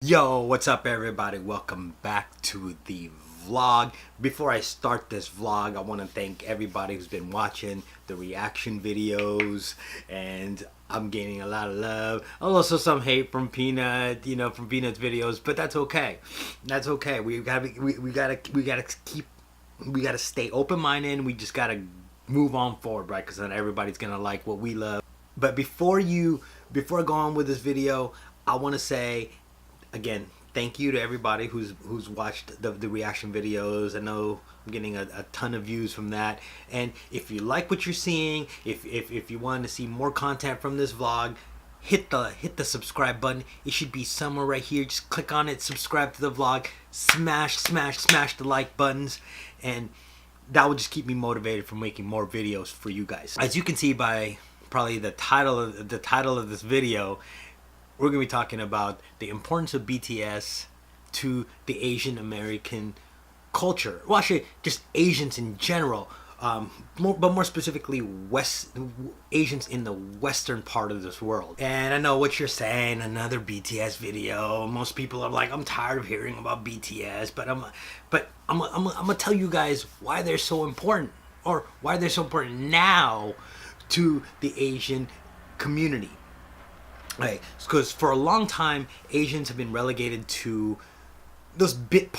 Yo, what's up everybody? Welcome back to the vlog. Before I start this vlog, I want to thank everybody who's been watching the reaction videos, and I'm getting a lot of love. Also some hate from Peanut, from Peanut's videos, but that's okay. That's okay. We gotta stay open-minded, and we just gotta move on forward, right? Because then everybody's gonna like what we love. But before I go on with this video, I want to say again, thank you to everybody who's watched the reaction videos. I know I'm getting a ton of views from that. And if you like what you're seeing, if you want to see more content from this vlog, hit the subscribe button. It should be somewhere right here. Just click on it, subscribe to the vlog, smash the like buttons, and that will just keep me motivated for making more videos for you guys. As you can see by probably the title of this video, we're going to be talking about the importance of BTS to the Asian American culture. Well, actually, just Asians in general, but more specifically, Asians in the Western part of this world. And I know what you're saying, another BTS video. Most people are like, I'm tired of hearing about BTS, but I'm gonna tell you guys why they're so important, or why they're so important now to the Asian community. Right, because for a long time, Asians have been relegated to those bit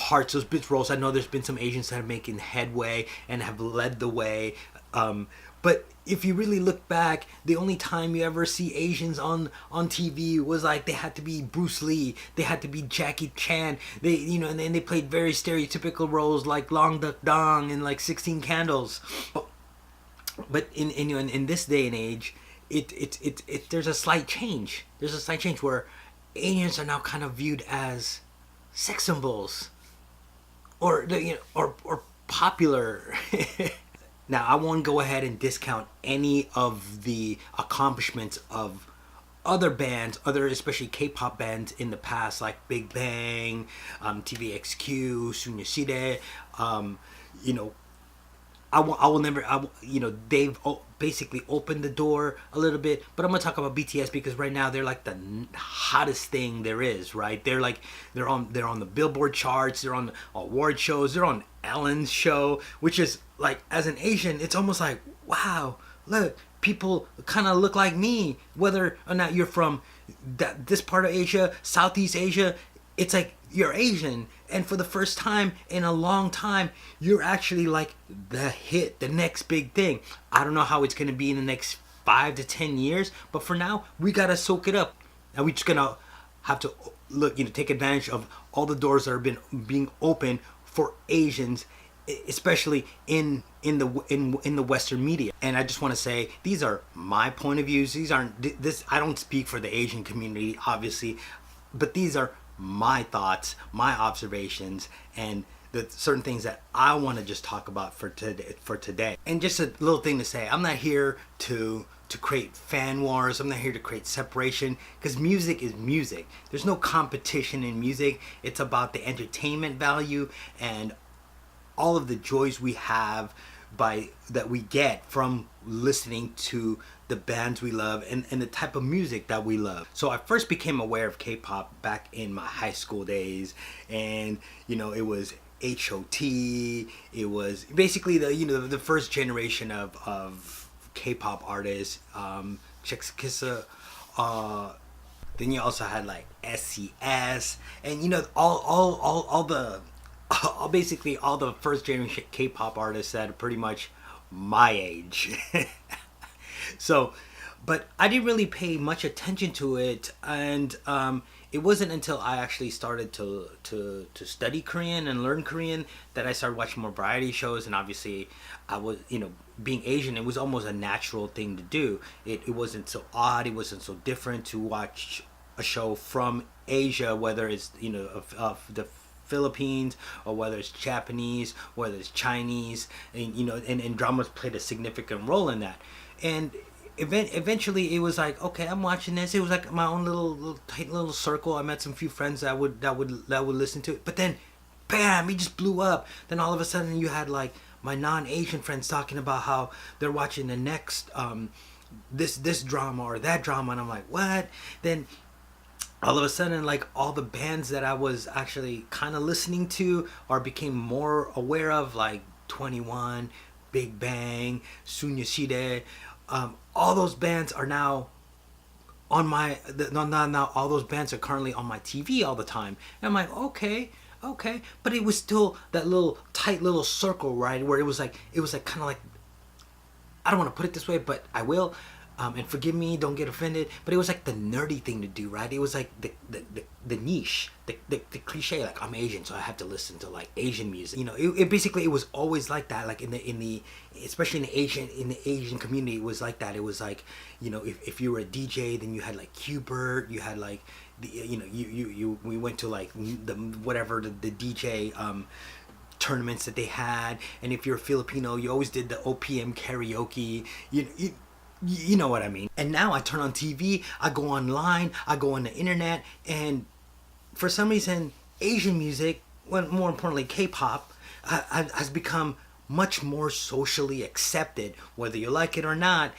roles. I know there's been some Asians that have making headway and have led the way. But if you really look back, the only time you ever see Asians on TV was like they had to be Bruce Lee, they had to be Jackie Chan. And then they played very stereotypical roles like Long Duck Dong and like 16 Candles. But in this day and age, there's a slight change. There's a slight change where Asians are now kind of viewed as sex symbols, or popular. Now, I won't go ahead and discount any of the accomplishments of other bands, especially K-pop bands in the past, like Big Bang, TVXQ, So년단이. They've basically opened the door a little bit, but I'm gonna talk about BTS because right now they're like the hottest thing there is, right? They're on the Billboard charts, they're on the award shows, they're on Ellen's show, which is like, as an Asian, it's almost like, wow, look, people kind of look like me, whether or not you're from this part of Asia, Southeast Asia. It's like you're Asian, and for the first time in a long time, you're actually like the hit, the next big thing. I don't know how it's gonna be in the next 5 to 10 years, but for now, we gotta soak it up, and we're just gonna have to take advantage of all the doors that are being opened for Asians, especially in the Western media. And I just want to say, these are my point of views. I don't speak for the Asian community, obviously, but these are my thoughts, my observations, and the certain things that I want to just talk about for today. And just a little thing to say, I'm not here to create fan wars. I'm not here to create separation, because music is music. There's no competition in music. It's about the entertainment value and all of the joys we have that we get from listening to the bands we love and the type of music that we love. So I first became aware of K-pop back in my high school days, and it was H.O.T. It was basically the first generation of K-pop artists. Then you also had like SCS, and basically all the first generation K-pop artists that are pretty much my age. So, but I didn't really pay much attention to it, and it wasn't until I actually started to study Korean and learn Korean that I started watching more variety shows. And obviously, I was, being Asian, it was almost a natural thing to do. It wasn't so odd, it wasn't so different to watch a show from Asia, whether it's of the Philippines, or whether it's Japanese, whether it's Chinese, and dramas played a significant role in that. And eventually it was like, okay, I'm watching this. It was like my own little tight little circle. I met some few friends that would listen to it. But then, bam, it just blew up. Then all of a sudden you had like my non-Asian friends talking about how they're watching the next this drama or that drama, and I'm like, what? Then all of a sudden, like, all the bands that I was actually kind of listening to or became more aware of, like 21, Big Bang, Sunyashide, all those bands are now on my now all those bands are currently on my TV all the time. And I'm like, okay, okay, but it was still that little tight little circle, right, where it was like kind of like, I don't want to put it this way, but I will. And forgive me, don't get offended, but it was like the nerdy thing to do, right? It was like the niche, the cliche, like, I'm Asian, so I have to listen to like Asian music. You know, it basically, it was always like that. Like in the especially in the Asian community, it was like that. It was like, you know, if you were a DJ, then you had like Qbert, you had like you know, we went to like the whatever the DJ tournaments that they had, and if you're a Filipino, you always did the OPM karaoke. You know what I mean. And now I turn on TV, I go online, I go on the internet, and for some reason, Asian music, well, more importantly, K-pop, has become much more socially accepted. Whether you like it or not,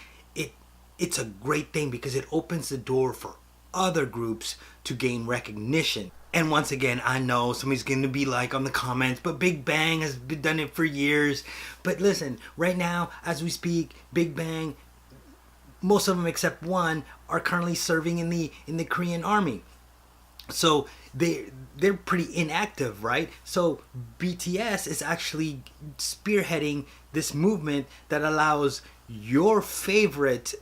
it's a great thing because it opens the door for other groups to gain recognition. And once again, I know somebody's going to be like on the comments, but Big Bang has been done it for years. But listen, right now, as we speak, Big Bang, most of them except one, are currently serving in the Korean army. So they're pretty inactive, right? So BTS is actually spearheading this movement that allows your favorite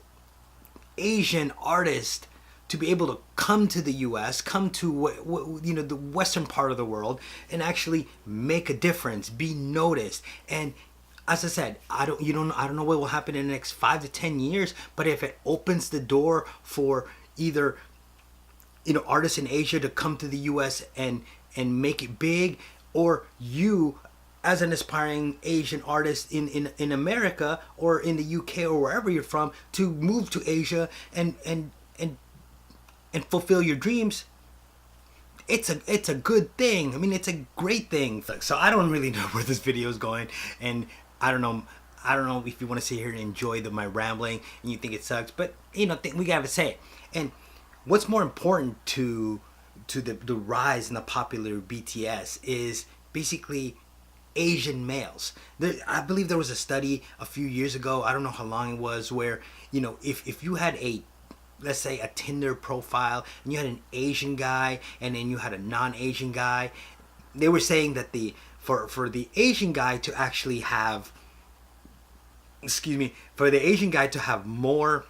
Asian artist to be able to come to the U.S., come to you know, the western part of the world, and actually make a difference, be noticed. And as I said, I don't know what will happen in the next 5 to 10 years, but if it opens the door for either, you know, artists in Asia to come to the U.S. and make it big, or you as an aspiring Asian artist in America or in the UK or wherever you're from to move to Asia and fulfill your dreams, it's a good thing. I mean, it's a great thing. So I don't really know where this video is going, and I don't know if you want to sit here and enjoy my rambling and you think it sucks, but you know, we gotta say it. And what's more important to the rise in the popular BTS is basically Asian males. I believe there was a study a few years ago, I don't know how long it was, where, you know, if you had let's say a Tinder profile and you had an Asian guy and then you had a non-Asian guy, they were saying that for the Asian guy to actually have, for the Asian guy to have more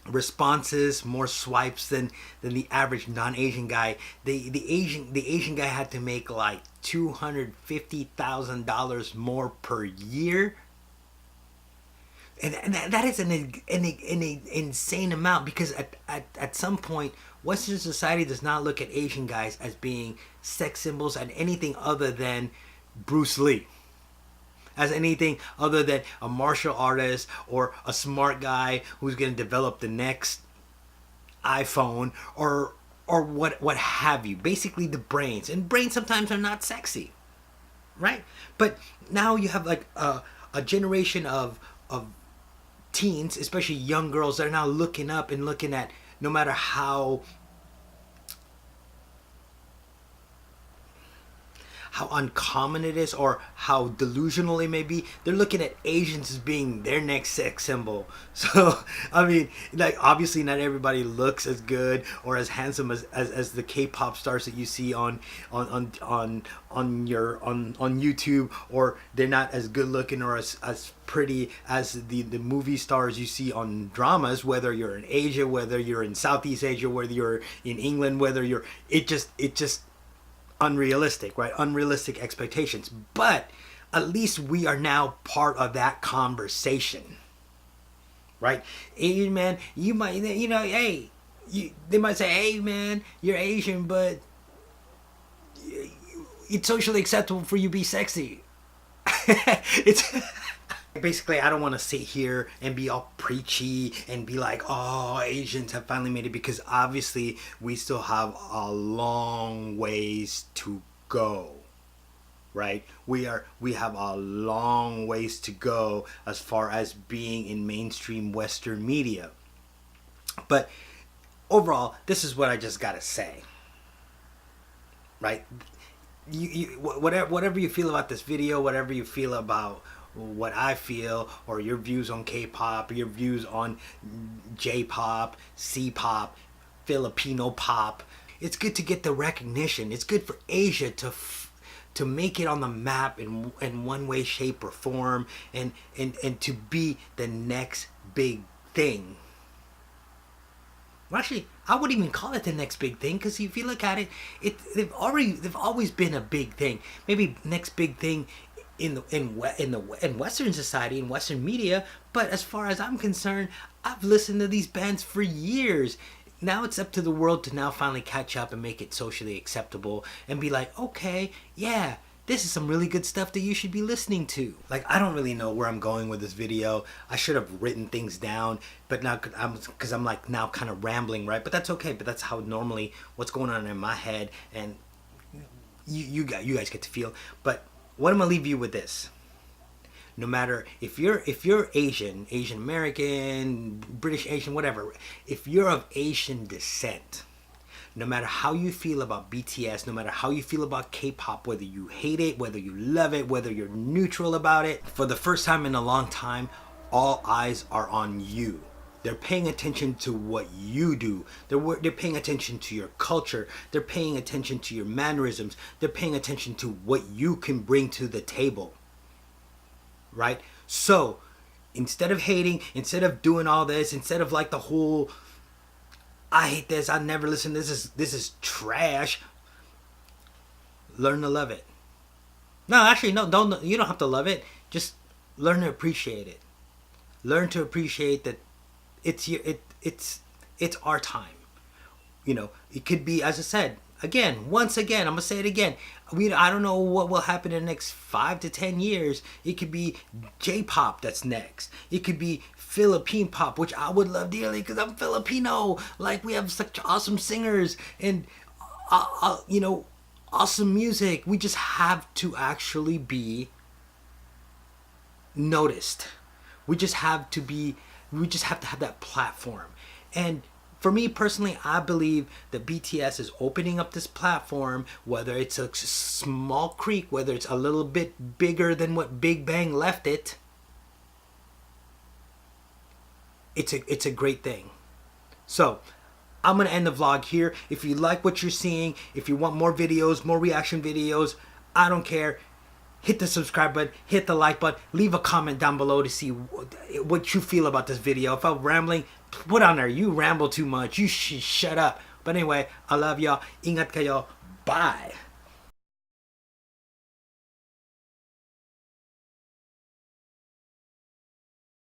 responses, more swipes than the average non-Asian guy, the Asian guy had to make like $250,000 more per year. And that is an insane amount, because at some point, Western society does not look at Asian guys as being sex symbols and anything other than Bruce Lee, as anything other than a martial artist or a smart guy who's going to develop the next iPhone or what have you. Basically the brains, and brains sometimes are not sexy, right? But now you have like a generation of teens, especially young girls, that are now looking up and looking at, no matter how uncommon it is or how delusional it may be, they're looking at Asians as being their next sex symbol. So I mean, like, obviously not everybody looks as good or as handsome as the K-pop stars that you see on YouTube, or they're not as good looking or as pretty as the movie stars you see on dramas, whether you're in Asia, whether you're in Southeast Asia, whether you're in England, whether you're it just unrealistic, right? Unrealistic expectations. But at least we are now part of that conversation, right? Asian man, you might, you know, hey, they might say, hey man, you're Asian, but it's socially acceptable for you to be sexy. It's basically, I don't want to sit here and be all preachy and be like, oh, Asians have finally made it, because obviously we still have a long ways to go, right? We have a long ways to go as far as being in mainstream Western media. But overall, this is what I just gotta say. Right? Whatever you feel about this video, whatever you feel about what I feel, or your views on K-pop, your views on J-pop, C-pop, Filipino pop, it's good to get the recognition. It's good for Asia to make it on the map in one way, shape, or form, and to be the next big thing. Well, actually, I wouldn't even call it the next big thing, because if you look at it, they've always been a big thing. Maybe next big thing in Western society, in Western media, but as far as I'm concerned, I've listened to these bands for years. Now it's up to the world to now finally catch up and make it socially acceptable and be like, okay, yeah, this is some really good stuff that you should be listening to. Like, I don't really know where I'm going with this video. I should have written things down, but now because I'm like now kind of rambling, right? But that's okay. But that's how normally what's going on in my head, and you guys get to feel. But what I'm gonna leave you with this. No matter if you're Asian American, British Asian, whatever, if you're of Asian descent, no matter how you feel about BTS, no matter how you feel about K-pop, whether you hate it, whether you love it, whether you're neutral about it, for the first time in a long time, all eyes are on you. They're paying attention to what you do. They're paying attention to your culture. They're paying attention to your mannerisms. They're paying attention to what you can bring to the table. Right? So, instead of hating, instead of doing all this, instead of like the whole, I hate this, I never listen, this is trash, learn to love it. No, actually, no, you don't have to love it. Just learn to appreciate it. Learn to appreciate that it's our time. You know, it could be, as I said, once again, I'm gonna say it again. I don't know what will happen in the next 5 to 10 years. It could be J-pop that's next. It could be Philippine pop, which I would love dearly because I'm Filipino. Like, we have such awesome singers and awesome music. We just have to actually be noticed. We just have to have that platform. And for me personally, I believe that BTS is opening up this platform, whether it's a small creek, whether it's a little bit bigger than what Big Bang left it. It's a great thing. So, I'm going to end the vlog here. If you like what you're seeing, if you want more videos, more reaction videos, I don't care. Hit the subscribe button, hit the like button, leave a comment down below to see what you feel about this video. If I'm rambling, put on there, you ramble too much, you shut up. But anyway, I love y'all. Ingat kayo. Bye.